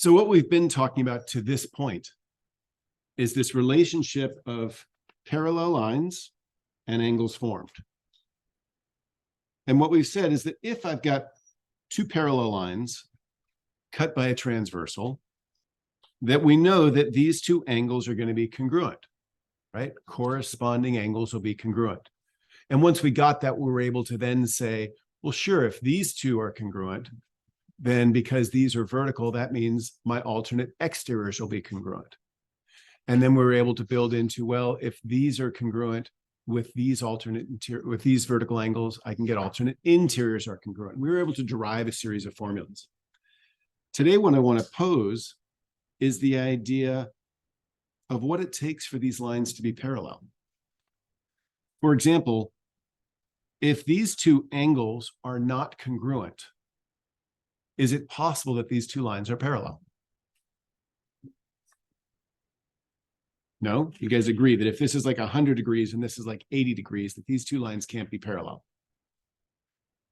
So what we've been talking about to this point is this relationship of parallel lines and angles formed. And what we've said is that if I've got two parallel lines cut by a transversal, that we know that these two angles are going to be congruent, right? Corresponding angles will be congruent. And once we got that, we were able to then say, well, sure, if these two are congruent, then because these are vertical, that means my alternate exteriors will be congruent. And then we were able to build into, well, if these are congruent with these with these vertical angles, I can get alternate interiors are congruent. We were able to derive a series of formulas. Today, what I want to pose is the idea of what it takes for these lines to be parallel. For example, if these two angles are not congruent, is it possible that these two lines are parallel? No, you guys agree that if this is like 100 degrees and this is like 80 degrees, that these two lines can't be parallel.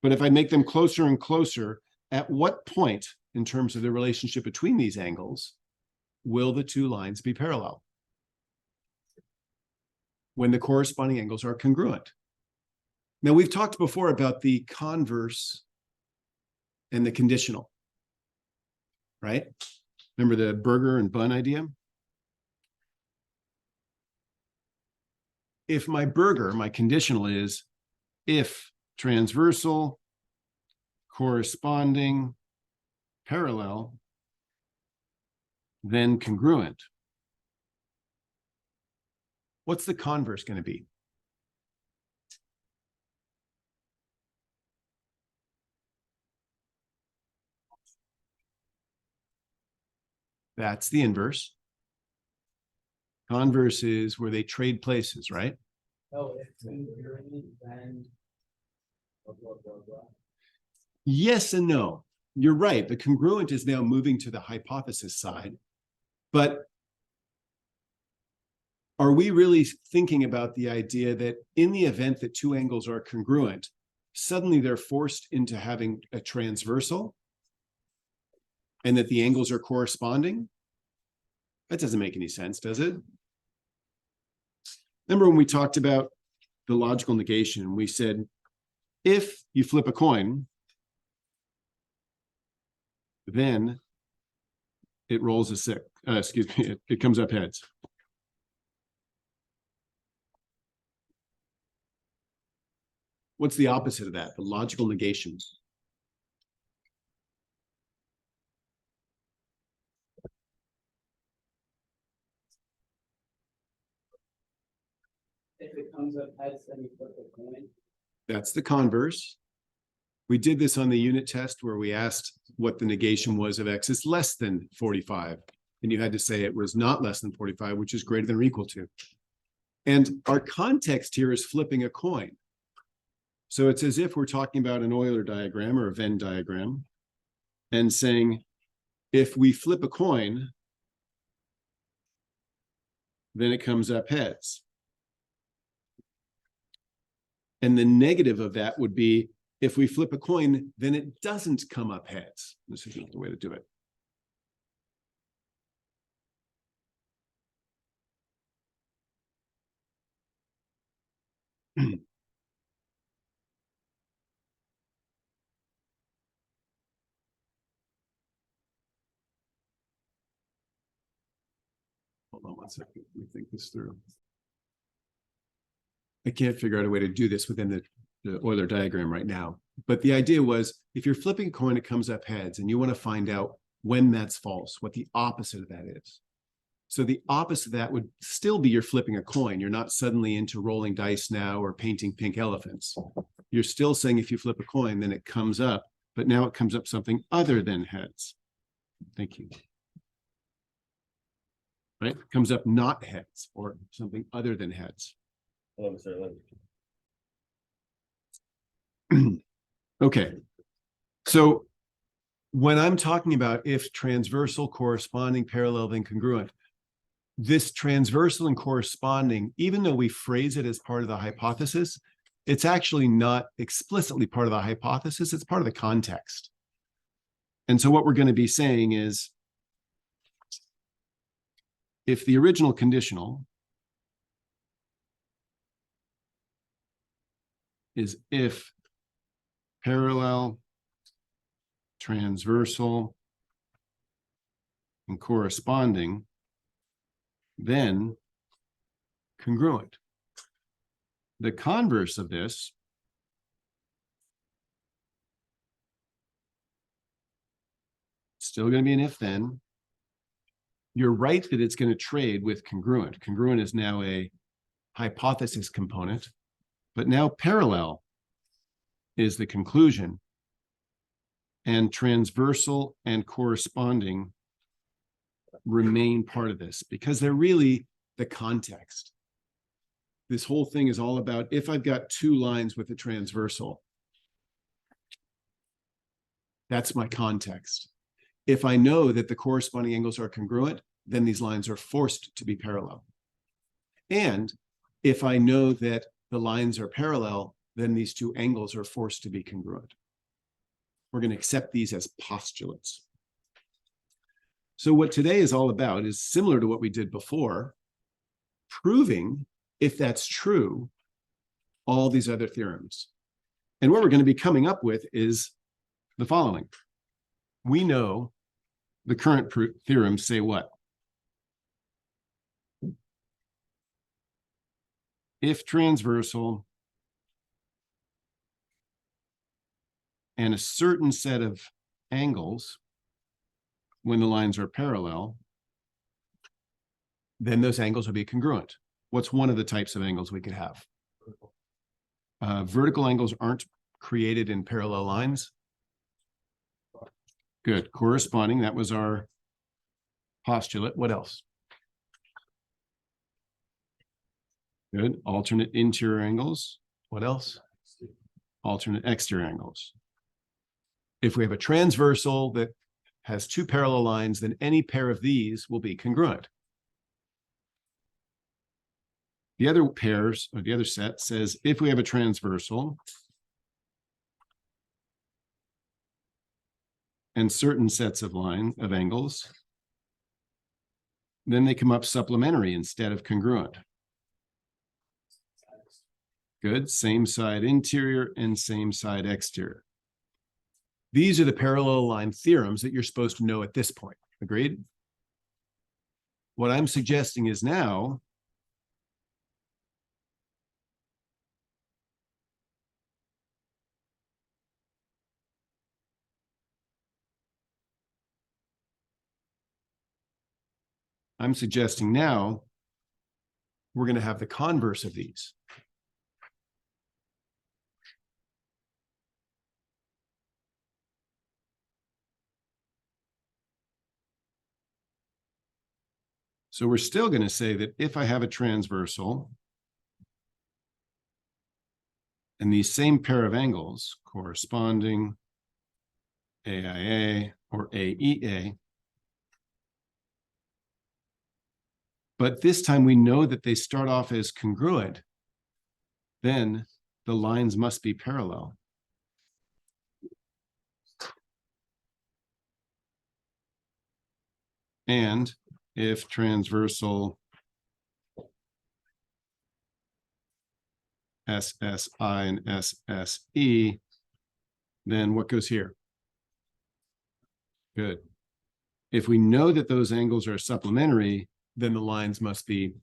But if I make them closer and closer, at what point in terms of the relationship between these angles will the two lines be parallel? When the corresponding angles are congruent. Now, we've talked before about the converse and the conditional, right? Remember the burger and bun idea? If my burger, my conditional is if transversal, corresponding, parallel, then congruent. What's the converse going to be? That's the inverse. Converse is where they trade places, right? Oh, if congruent, then blah, blah, blah, blah. Yes and no. You're right. The congruent is now moving to the hypothesis side. But are we really thinking about the idea that in the event that two angles are congruent, suddenly they're forced into having a transversal and that the angles are corresponding? That doesn't make any sense, does it? Remember when we talked about the logical negation, we said, if you flip a coin, then it rolls a six, it comes up heads. What's the opposite of that? The logical negation. If it comes up heads, then you flip a coin. That's the converse. We did this on the unit test where we asked what the negation was of x is less than 45. And you had to say it was not less than 45, which is greater than or equal to. And our context here is flipping a coin. So it's as if we're talking about an Euler diagram or a Venn diagram and saying, if we flip a coin, then it comes up heads. And the negative of that would be, if we flip a coin, then it doesn't come up heads. This is not the way to do it. Hold on one second. Let me think this through. I can't figure out a way to do this within the Euler diagram right now. But the idea was, if you're flipping a coin, it comes up heads, and you want to find out when that's false, what the opposite of that is. So the opposite of that would still be you're flipping a coin. You're not suddenly into rolling dice now or painting pink elephants. You're still saying if you flip a coin, then it comes up, but now it comes up something other than heads. Thank you. Right? It comes up not heads or something other than heads. Okay. So when I'm talking about if transversal, corresponding, parallel, then congruent, this transversal and corresponding, even though we phrase it as part of the hypothesis, it's actually not explicitly part of the hypothesis, it's part of the context. And so what we're going to be saying is, if the original conditional is if parallel, transversal, and corresponding, then congruent. The converse of this still going to be an if then. You're right that it's going to trade with congruent. Congruent is now a hypothesis component, but now parallel is the conclusion, and transversal and corresponding remain part of this because they're really the context. This whole thing is all about if I've got two lines with a transversal, that's my context. If I know that the corresponding angles are congruent, then these lines are forced to be parallel. And if I know that the lines are parallel, then these two angles are forced to be congruent. We're going to accept these as postulates. So what today is all about is similar to what we did before, proving, if that's true, all these other theorems. And what we're going to be coming up with is the following. We know the current theorems say what? If transversal and a certain set of angles, when the lines are parallel, then those angles will be congruent. What's one of the types of angles we could have? Vertical angles aren't created in parallel lines. Good. Corresponding, that was our postulate. What else? Good. Alternate interior angles. What else? Alternate exterior angles. If we have a transversal that has two parallel lines, then any pair of these will be congruent. The other pairs, or the other set, says if we have a transversal and certain sets of angles, then they come up supplementary instead of congruent. Good. Same side interior and same side exterior. These are the parallel line theorems that you're supposed to know at this point. Agreed? What I'm suggesting is now we're going to have the converse of these. So we're still going to say that if I have a transversal and these same pair of angles, corresponding, AIA or AEA, but this time we know that they start off as congruent, then the lines must be parallel. And if transversal SSI and SSE, then what goes here? Good. If we know that those angles are supplementary, then the lines must be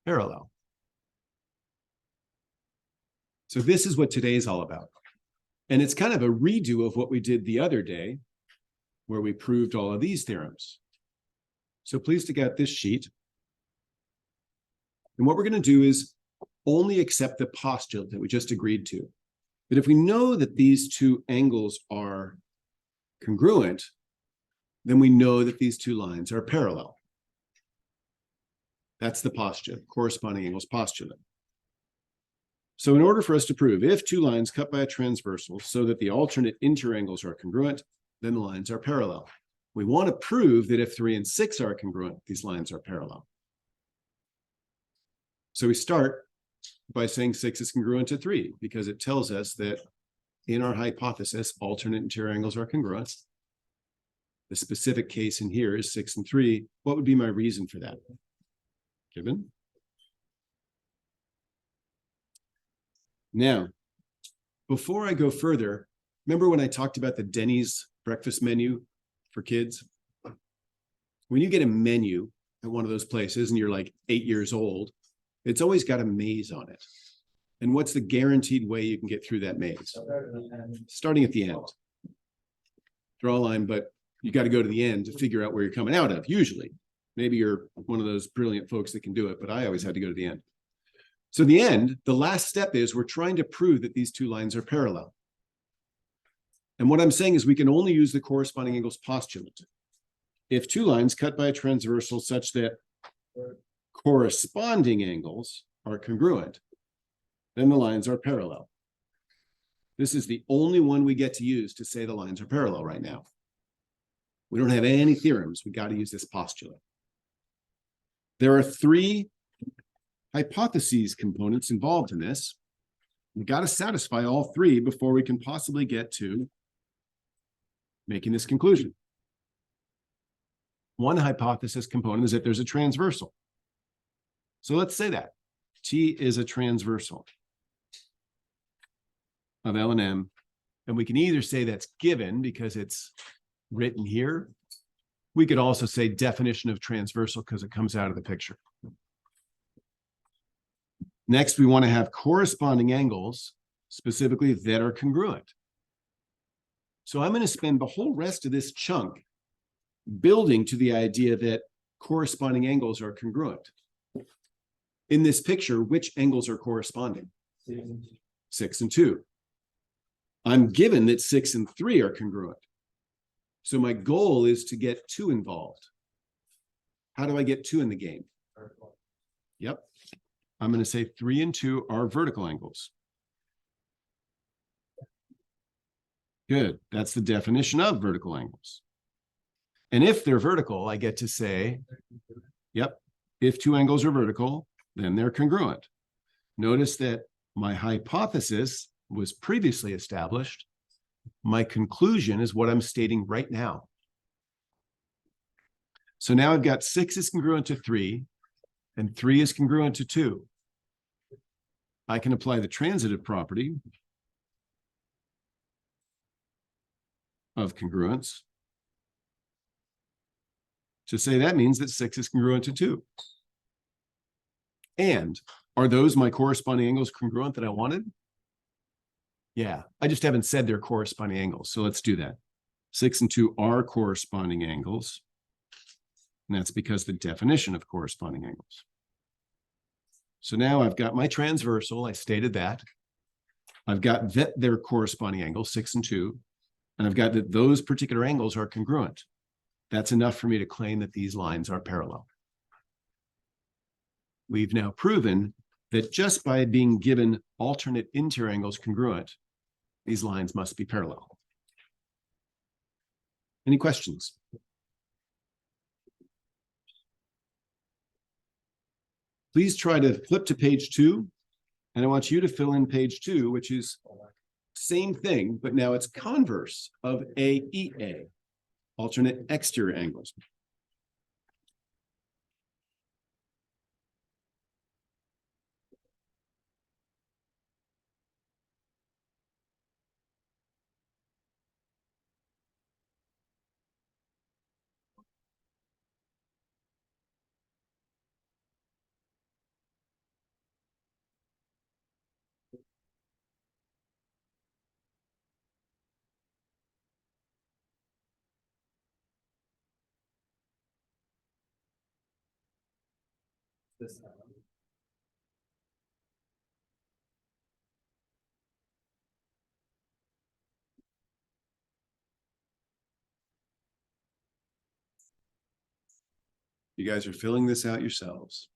parallel. So this is what today's all about. And it's kind of a redo of what we did the other day, where we proved all of these theorems. So please take out this sheet. And what we're going to do is only accept the postulate that we just agreed to. But if we know that these two angles are congruent, then we know that these two lines are parallel. That's the postulate, corresponding angles postulate. So in order for us to prove if two lines cut by a transversal so that the alternate interior angles are congruent, then the lines are parallel. We want to prove that if 3 and 6 are congruent, these lines are parallel. So we start by saying 6 is congruent to 3 because it tells us that in our hypothesis, alternate interior angles are congruent. The specific case in here is 6 and 3. What would be my reason for that? Given. Now, before I go further, remember when I talked about the Denny's breakfast menu for kids? When you get a menu at one of those places and you're like 8 years old, it's always got a maze on it. And what's the guaranteed way you can get through that maze? Starting at the end. Draw a line, but you got to go to the end to figure out where you're coming out of, usually. Maybe you're one of those brilliant folks that can do it, but I always had to go to the end. So the end, the last step is we're trying to prove that these two lines are parallel. And what I'm saying is we can only use the corresponding angles postulate. If two lines cut by a transversal such that corresponding angles are congruent, then the lines are parallel. This is the only one we get to use to say the lines are parallel right now. We don't have any theorems. We got to use this postulate. There are 3 hypotheses components involved in this. We got to satisfy all 3 before we can possibly get to making this conclusion. One hypothesis component is that there's a transversal. So let's say that T is a transversal of L and M. And we can either say that's given because it's written here. We could also say definition of transversal because it comes out of the picture. Next, we want to have corresponding angles, specifically that are congruent. So I'm going to spend the whole rest of this chunk building to the idea that corresponding angles are congruent. In this picture, which angles are corresponding? 6 and 2. I'm given that 6 and 3 are congruent. So my goal is to get 2 involved. How do I get 2 in the game? Yep. I'm going to say 3 and 2 are vertical angles. Good. That's the definition of vertical angles. And if they're vertical, I get to say, yep, if 2 angles are vertical, then they're congruent. Notice that my hypothesis was previously established. My conclusion is what I'm stating right now. So now I've got 6 is congruent to 3, and 3 is congruent to 2. I can apply the transitive property of congruence to say that means that 6 is congruent to 2. And are those my corresponding angles congruent that I wanted? Yeah, I just haven't said they're corresponding angles. So let's do that. 6 and 2 are corresponding angles. And that's because the definition of corresponding angles. So now I've got my transversal. I stated that. I've got that they're corresponding angles, 6 and 2. And I've got that those particular angles are congruent. That's enough for me to claim that these lines are parallel. We've now proven that just by being given alternate interior angles congruent, these lines must be parallel. Any questions? Please try to flip to page 2, and I want you to fill in page 2, which is same thing, but now it's converse of AEA, alternate exterior angles. You guys are filling this out yourselves.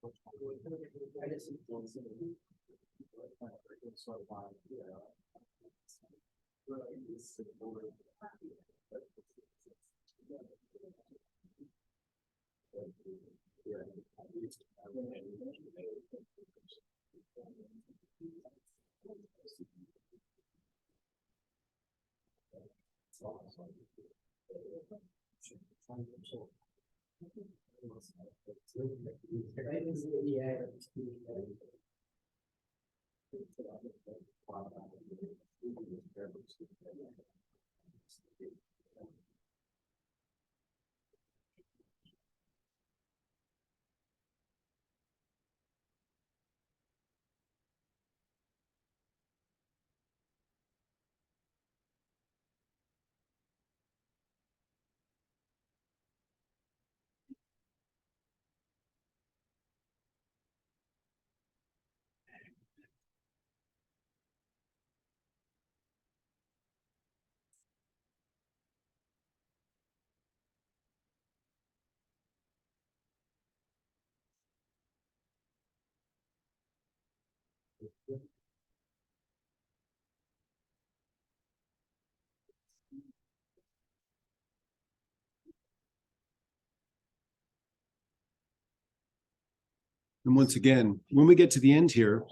I guess it's also sort of line, And once again, when we get to the end here,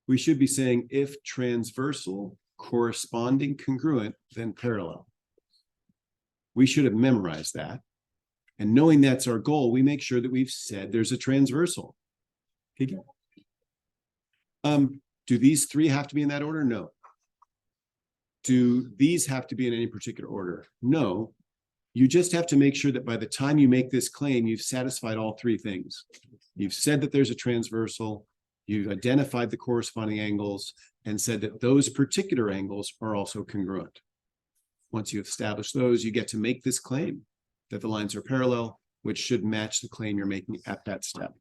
we should be saying if transversal, corresponding, congruent, then parallel. We should have memorized that. And knowing that's our goal, we make sure that we've said there's a transversal. Okay. Do these three have to be in that order? No. Do these have to be in any particular order? No. You just have to make sure that by the time you make this claim, you've satisfied all three things. You've said that there's a transversal, you've identified the corresponding angles, and said that those particular angles are also congruent. Once you establish those, you get to make this claim that the lines are parallel, which should match the claim you're making at that step.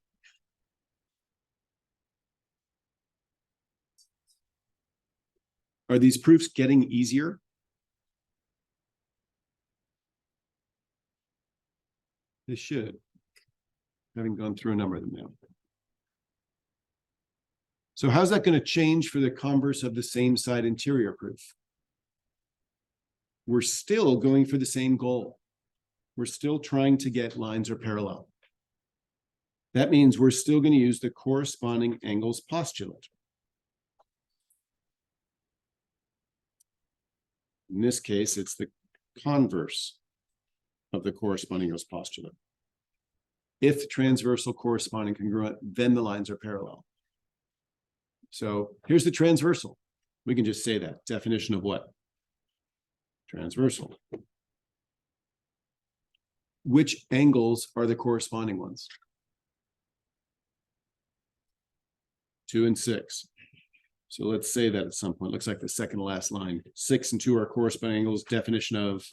Are these proofs getting easier? They should, having gone through a number of them now. So how's that going to change for the converse of the same side interior proof? We're still going for the same goal. We're still trying to get lines are parallel. That means we're still going to use the corresponding angles postulate. In this case, it's the converse of the corresponding angles postulate. If transversal, corresponding, congruent, then the lines are parallel. So here's the transversal. We can just say that. Definition of what? Transversal. Which angles are the corresponding ones? 2 and 6. So let's say that at some point. Looks like the second to last line. 6 and 2 are corresponding angles. Definition of.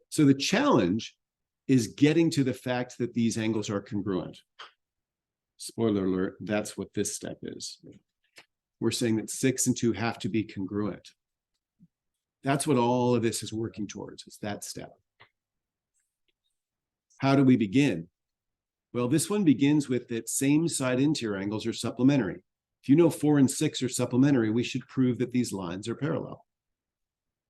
So the challenge is getting to the fact that these angles are congruent. Spoiler alert, that's what this step is. We're saying that 6 and 2 have to be congruent. That's what all of this is working towards, is that step. How do we begin? Well, this one begins with that same side interior angles are supplementary. If you know 4 and 6 are supplementary, we should prove that these lines are parallel.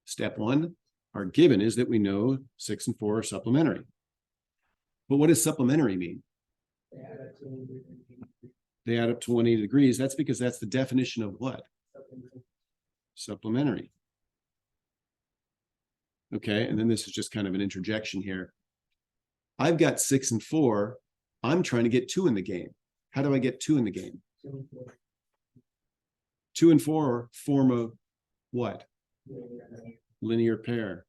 Step 1, our given is that we know 6 and 4 are supplementary. But what does supplementary mean? They add up to 180 degrees. That's because that's the definition of what? Supplementary. Okay, and then this is just kind of an interjection here. I've got 6 and 4. I'm trying to get 2 in the game. How do I get 2 in the game? 2 and 4 form a what? Linear pair.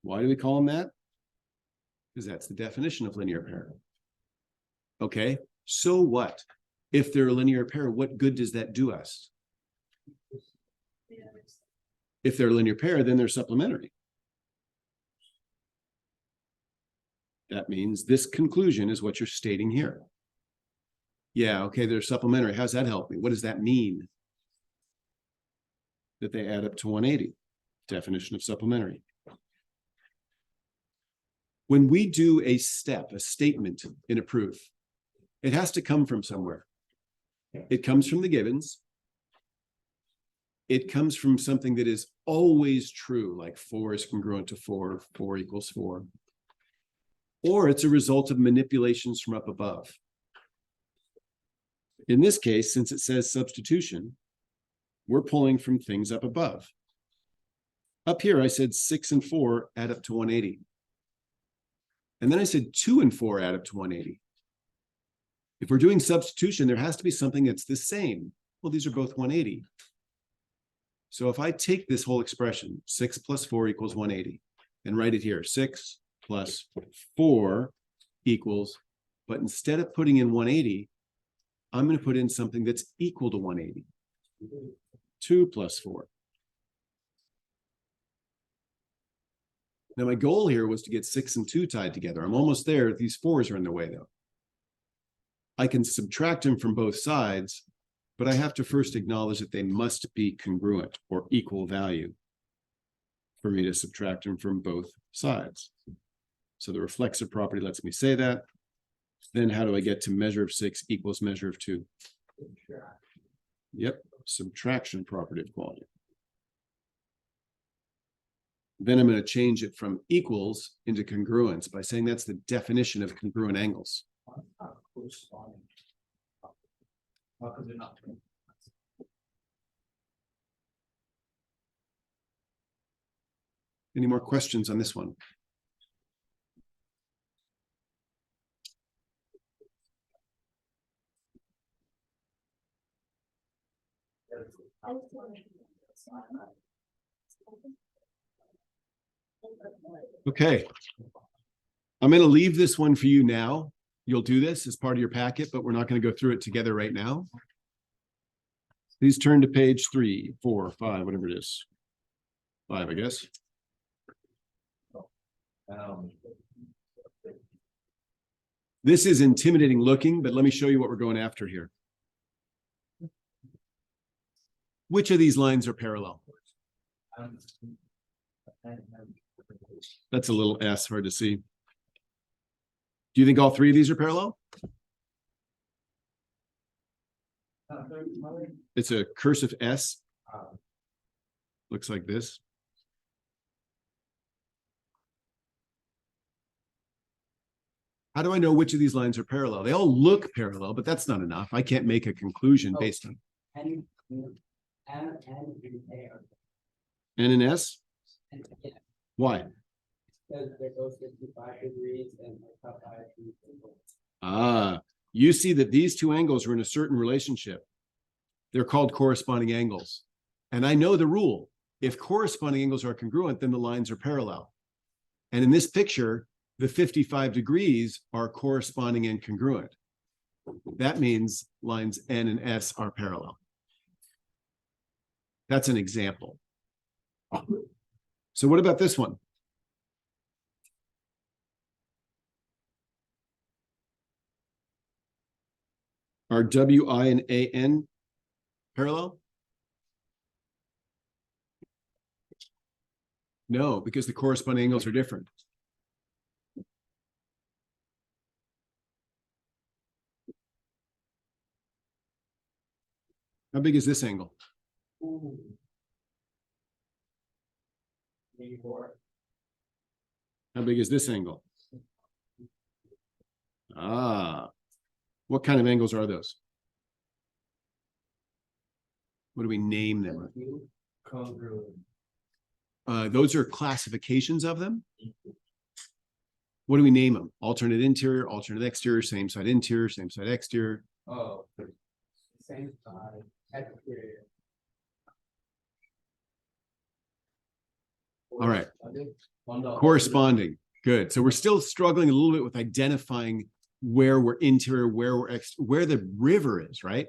Why do we call them that? Because that's the definition of linear pair. Okay, so what? If they're a linear pair, what good does that do us? If they're a linear pair, then they're supplementary. That means this conclusion is what you're stating here. Yeah, okay, they're supplementary. How's that help me? What does that mean? That they add up to 180. Definition of supplementary. When we do a statement in a proof, it has to come from somewhere. It comes from the givens. It comes from something that is always true, like 4 is congruent to 4, 4 equals 4. Or it's a result of manipulations from up above. In this case, since it says substitution, we're pulling from things up above. Up here, I said 6 and 4 add up to 180. And then I said 2 and 4 add up to 180. If we're doing substitution, there has to be something that's the same. Well, these are both 180. So if I take this whole expression, 6 plus 4 equals 180, and write it here, 6 plus 4 equals, but instead of putting in 180, I'm going to put in something that's equal to 180. 2 plus 4. Now, my goal here was to get 6 and 2 tied together. I'm almost there. These 4s are in the way, though. I can subtract them from both sides, but I have to first acknowledge that they must be congruent or equal value for me to subtract them from both sides. So the reflexive property lets me say that. Then how do I get to measure of 6 equals measure of 2? Yep, subtraction property of quality. Then I'm going to change it from equals into congruence by saying that's the definition of congruent angles. Any more questions on this one? Okay. I'm going to leave this one for you now. You'll do this as part of your packet, but we're not going to go through it together right now. Please turn to page 3, 4, 5, whatever it is. 5, I guess. This is intimidating looking, but let me show you what we're going after here. Which of these lines are parallel? That's a little S, hard to see. Do you think all 3 of these are parallel? It's a cursive S. Looks like this. How do I know which of these lines are parallel? They all look parallel, but that's not enough. I can't make a conclusion based on N and S. yeah, Why? because they're both 55 degrees and they're cut by a 3 angles. Ah, you see that these 2 angles are in a certain relationship. They're called corresponding angles. And I know the rule. If corresponding angles are congruent, then the lines are parallel. And in this picture, the 55 degrees are corresponding and congruent. That means lines N and S are parallel. That's an example. So what about this one? Are WI and AN parallel? No, because the corresponding angles are different. How big is this angle? 84. How big is this angle? Ah, what kind of angles are those? What do we name them? Congruent. Those are classifications of them. What do we name them? Alternate interior, alternate exterior, same side interior, same side exterior. Oh, same side, exterior. All right. Corresponding. Good. So we're still struggling a little bit with identifying where we're interior, where we're where the river is, right?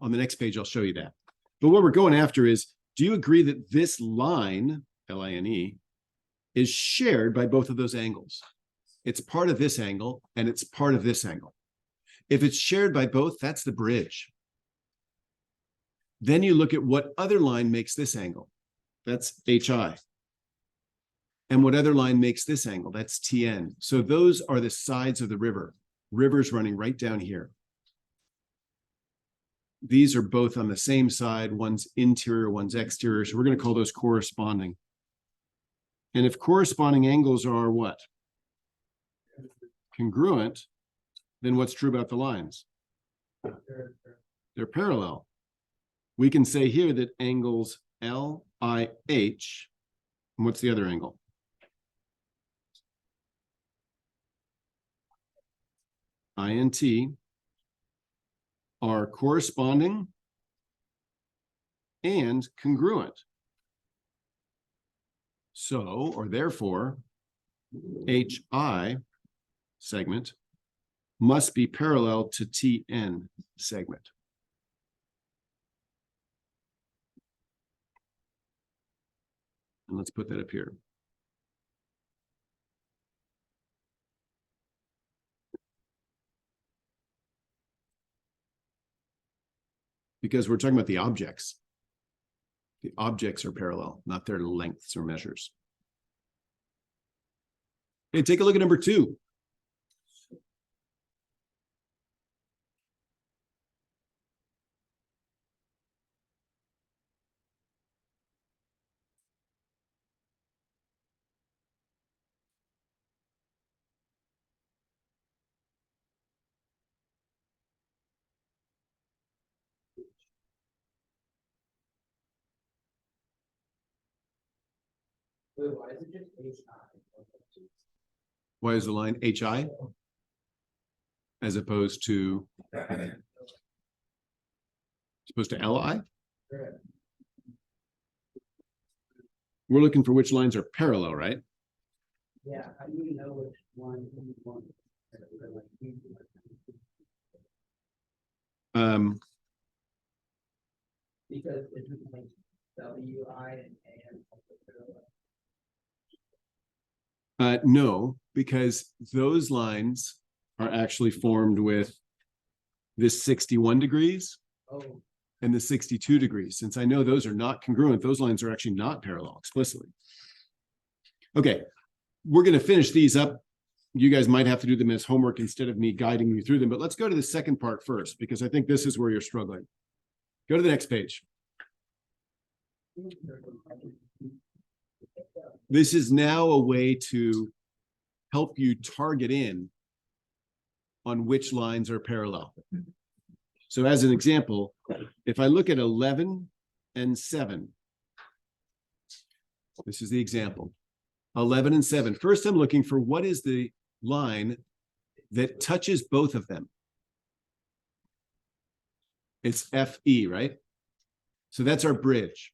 On the next page, I'll show you that. But what we're going after is, do you agree that this line, L-I-N-E, is shared by both of those angles? It's part of this angle and it's part of this angle. If it's shared by both, that's the bridge. Then you look at what other line makes this angle. That's HI. And what other line makes this angle? That's TN. So those are the sides of the river. River's running right down here. These are both on the same side. One's interior, one's exterior. So we're going to call those corresponding. And if corresponding angles are what? Congruent, then what's true about the lines? They're parallel. We can say here that angles LIH, and what's the other angle? INT are corresponding and congruent. So, or therefore, HI segment must be parallel to TN segment. And let's put that up here. Because we're talking about the objects. The objects are parallel, not their lengths or measures. Okay, take a look at number 2. Wait, why is it just HI? Why is the line HI as opposed to LI? We're looking for which lines are parallel, right? Yeah, how do you know which one you want? Because it's like WI and AN. No, because those lines are actually formed with this 61 degrees Oh, and the 62 degrees. Since I know those are not congruent, those lines are actually not parallel explicitly. Okay, we're going to finish these up. You guys might have to do them as homework instead of me guiding you through them, but let's go to the second part first, because I think this is where you're struggling. Go to the next page. This is now a way to help you target in on which lines are parallel. So as an example, if I look at 11 and 7, this is the example. 11 and 7. First, I'm looking for what is the line that touches both of them. It's FE, right? So that's our bridge.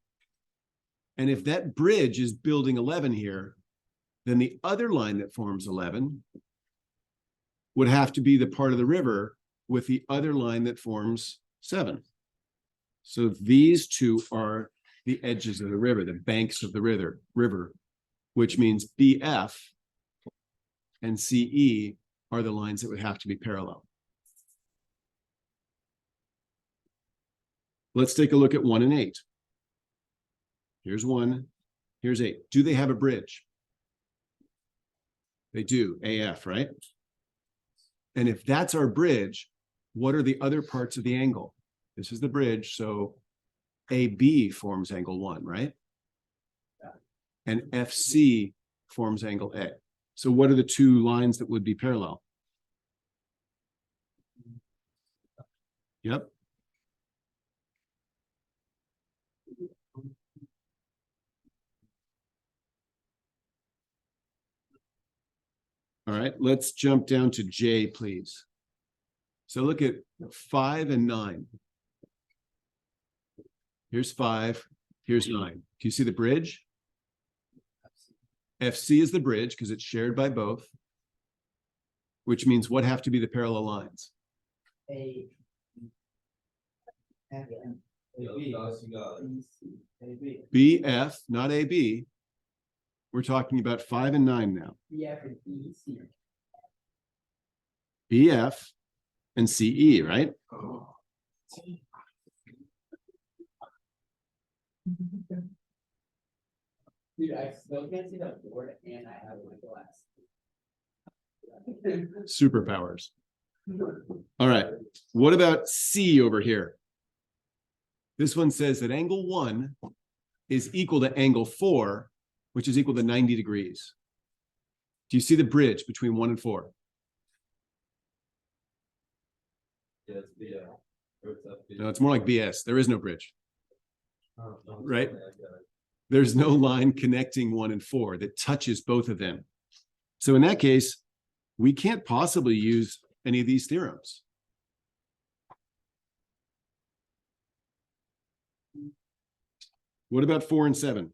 And if that bridge is building 11 here, then the other line that forms 11 would have to be the part of the river with the other line that forms 7. So these two are the edges of the river, the banks of the river, which means BF and CE are the lines that would have to be parallel. Let's take a look at 1 and 8. Here's 1, here's 8. Do they have a bridge? They do, AF, right? And if that's our bridge, what are the other parts of the angle? This is the bridge, so AB forms angle 1, right? And FC forms angle A. So what are the two lines that would be parallel? Yep. All right, let's jump down to J, please. So look at 5 and 9. Here's 5, here's 9. Do you see the bridge? FC is the bridge because it's shared by both, which means what have to be the parallel lines? A. F, and AB. BF, not AB. We're talking about 5 and 9 now. BF and EC. BF and CE, right? Dude, I still can't see the board and I have my glass. Superpowers. All right. What about C over here? This one says that angle 1 is equal to angle 4, which is equal to 90 degrees. Do you see the bridge between 1 and 4? Yes, No, it's more like BS. There is no bridge. Right? There's no line connecting 1 and 4 that touches both of them. So in that case, we can't possibly use any of these theorems. What about 4 and 7?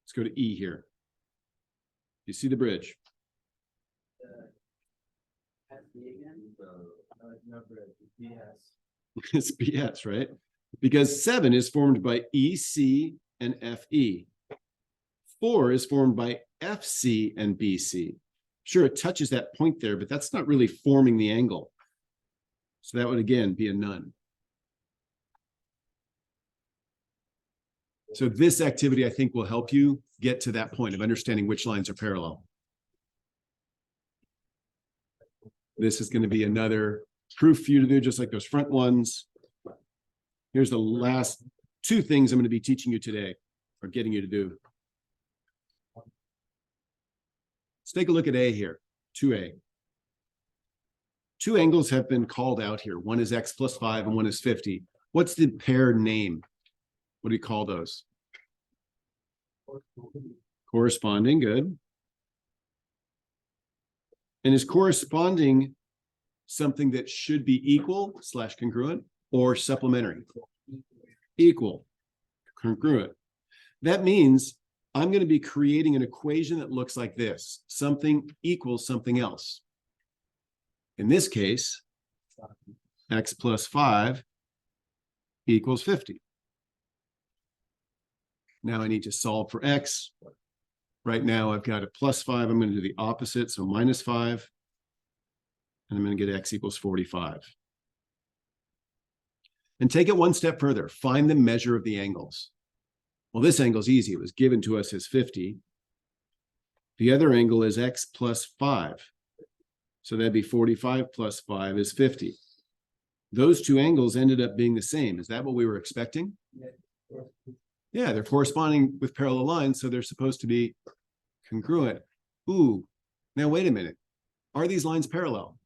Let's go to E here. You see the bridge? It's BS, right? Because 7 is formed by EC and FE. 4 is formed by FC and BC. Sure, it touches that point there, but that's not really forming the angle. So that would, again, be a none. So this activity, I think, will help you get to that point of understanding which lines are parallel. This is going to be another proof for you to do, just like those front ones. Here's the last 2 things I'm going to be teaching you today, or getting you to do. Let's take a look at A here, 2A. 2 angles have been called out here. One is x plus 5 and one is 50. What's the pair name? What do you call those? Corresponding, good. And is corresponding something that should be equal / congruent or supplementary? Equal, congruent. That means I'm going to be creating an equation that looks like this. Something equals something else. In this case, x plus 5 equals 50. Now I need to solve for x. Right now I've got a plus 5. I'm going to do the opposite, so minus 5. And I'm going to get x equals 45. And take it one step further. Find the measure of the angles. Well, this angle is easy. It was given to us as 50. The other angle is x plus 5. So that'd be 45 plus 5 is 50. Those 2 angles ended up being the same. Is that what we were expecting? Yeah, they're corresponding with parallel lines, so they're supposed to be congruent. Ooh, now wait a minute. Are these lines parallel?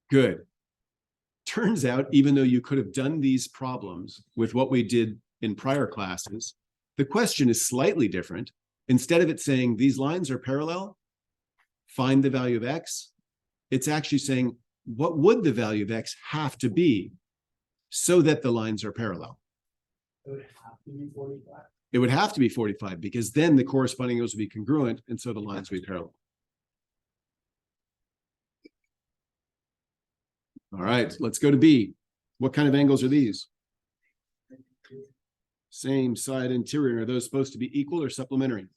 Good. Turns out, even though you could have done these problems with what we did in prior classes, the question is slightly different. Instead of it saying these lines are parallel, find the value of x, it's actually saying, what would the value of x have to be so that the lines are parallel? It would have to be 45. It would have to be 45 because then the corresponding angles would be congruent, and so the lines would be parallel. All right, let's go to B. What kind of angles are these? Same side interior. Are those supposed to be equal or supplementary?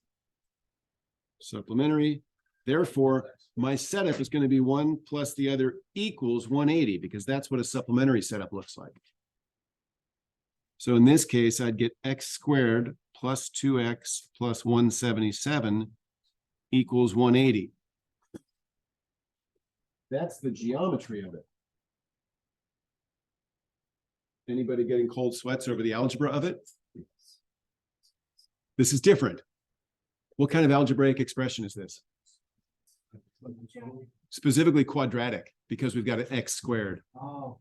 Supplementary. Therefore, my setup is going to be 1 plus the other equals 180 because that's what a supplementary setup looks like. So in this case, I'd get x squared plus 2x plus 177 equals 180. That's the geometry of it. Anybody getting cold sweats over the algebra of it? This is different. What kind of algebraic expression is this? Specifically quadratic, because we've got an x squared. Oh.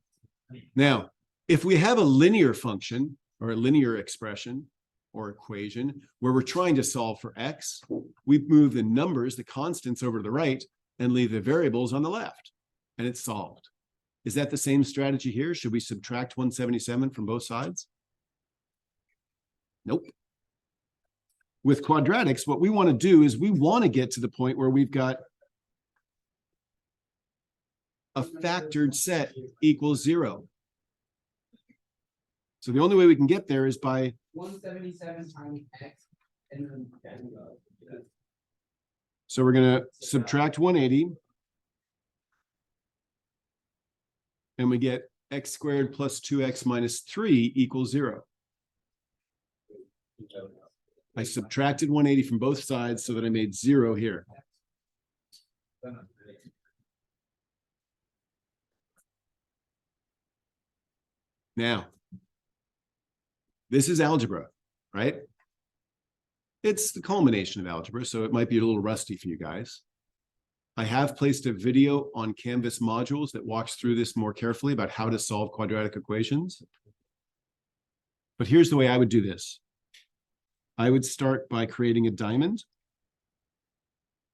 Now, if we have a linear function or a linear expression or equation where we're trying to solve for x, we move the numbers, the constants, over to the right and leave the variables on the left, and it's solved. Is that the same strategy here? Should we subtract 177 from both sides? Nope. With quadratics, what we want to do is we want to get to the point where we've got a factored set equals 0. So the only way we can get there is by 177 times x and then so we're going to subtract 180 and we get x squared plus 2x minus 3 equals 0. I subtracted 180 from both sides so that I made 0 here. Now, this is algebra, right? It's the culmination of algebra, so it might be a little rusty for you guys. I have placed a video on Canvas modules that walks through this more carefully about how to solve quadratic equations. But here's the way I would do this. I would start by creating a diamond.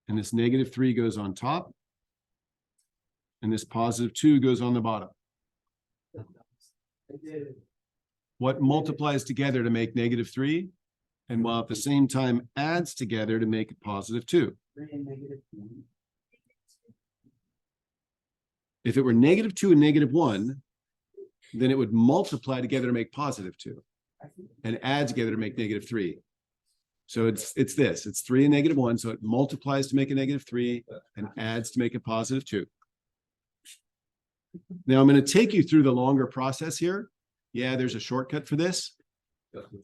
And this -3 goes on top. And this +2 goes on the bottom. What multiplies together to make -3? And while at the same time adds together to make it +2. If it were -2 and -1, then it would multiply together to make +2 and add together to make -3. So it's 3 and -1. So it multiplies to make a -3 and adds to make a +2. Now I'm going to take you through the longer process here. Yeah, there's a shortcut for this.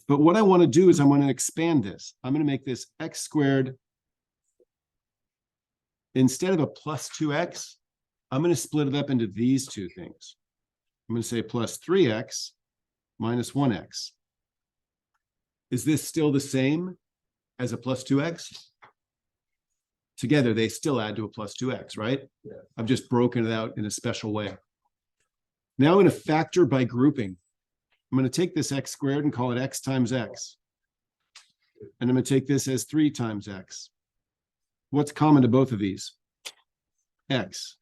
But what I want to do is I want to expand this. I'm going to make this x squared. Instead of a +2x, I'm going to split it up into these two things. I'm going to say +3x minus 1x. Is this still the same as a +2x? Together, they still add to a +2x, right? Yeah. I've just broken it out in a special way. Now I'm going to factor by grouping. I'm going to take this x squared and call it x times x. And I'm going to take this as 3 times x. What's common to both of these? X.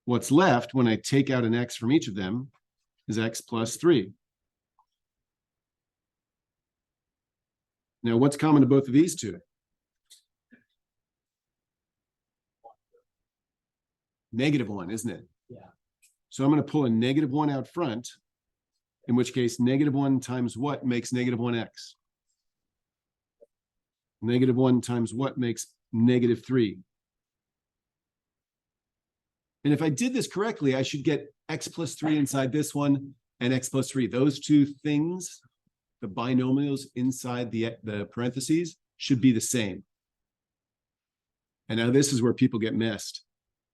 What's left when I take out an x from each of them is x plus 3. Now, what's common to both of these two? -1, isn't it? Yeah. So I'm going to pull a -1 out front, in which case -1 times what makes -1x? -1 times what makes -3? And if I did this correctly, I should get x plus 3 inside this one and x plus 3. Those two things, the binomials inside the parentheses, should be the same. And now this is where people get messed.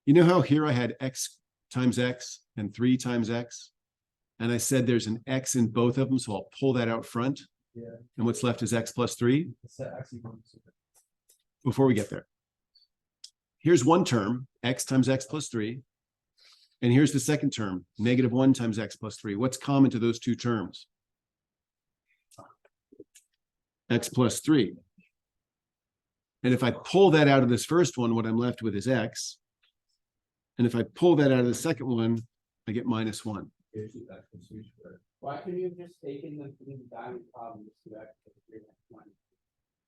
You know how here I had x times x and 3 times x? And I said there's an x in both of them, so I'll pull that out front. Yeah. And what's left is x plus 3. Before we get there, here's one term, x times x plus 3. And here's the second term, -1 times x plus 3. What's common to those two terms? X plus 3. And if I pull that out of this first one, what I'm left with is x. And if I pull that out of the second one, I get -1. Why couldn't you have just taken the diamond problem to x plus 3 minus 1?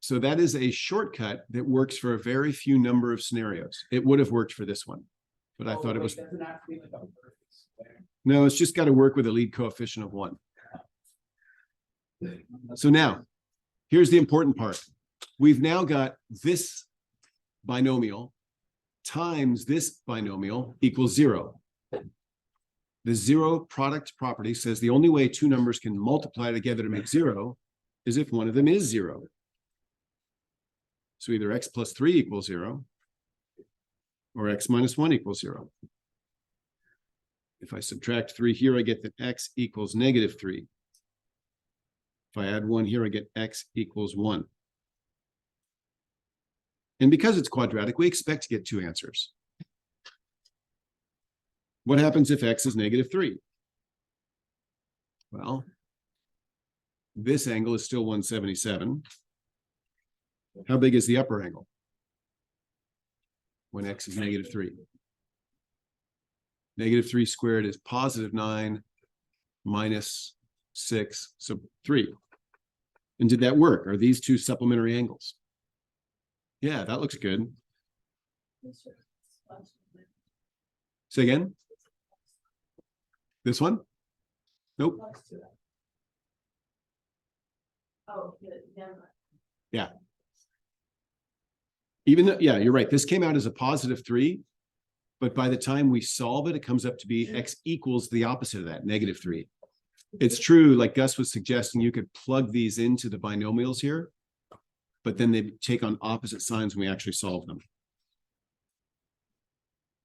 So that is a shortcut that works for a very few number of scenarios. It would have worked for this one, but I thought it was. Doesn't have to be like a perfect square. No, it's just got to work with a lead coefficient of 1. So now, here's the important part. We've now got this binomial times this binomial equals 0. The 0 product property says the only way two numbers can multiply together to make 0 is if one of them is 0. So either x plus 3 equals 0 or x minus 1 equals 0. If I subtract 3 here, I get that x equals -3. If I add 1 here, I get x equals 1. And because it's quadratic, we expect to get 2 answers. What happens if x is -3? Well, this angle is still 177. How big is the upper angle when x is -3? -3 squared is +9 minus 6, so 3. And did that work? Are these two supplementary angles? Yeah, that looks good. Say again? This one? Nope. Oh, yeah. Even though, yeah, you're right. This came out as a +3, but by the time we solve it, it comes up to be x equals the opposite of that, -3. It's true, like Gus was suggesting, you could plug these into the binomials here, but then they take on opposite signs when we actually solve them.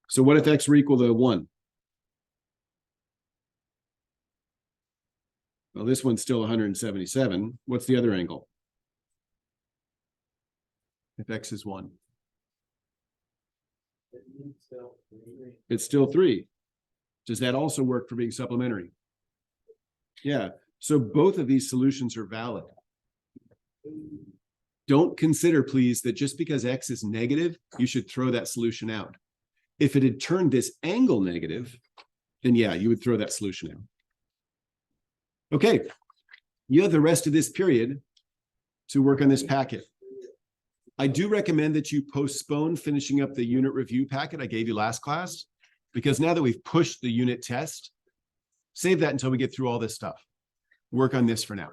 So what if x were equal to 1? Well, this one's still 177. What's the other angle? If x is 1. It's still 3. Does that also work for being supplementary? Yeah. So both of these solutions are valid. Don't consider, please, that just because x is negative, you should throw that solution out. If it had turned this angle negative, then yeah, you would throw that solution out. Okay. You have the rest of this period to work on this packet. I do recommend that you postpone finishing up the unit review packet I gave you last class, because now that we've pushed the unit test, save that until we get through all this stuff. Work on this for now.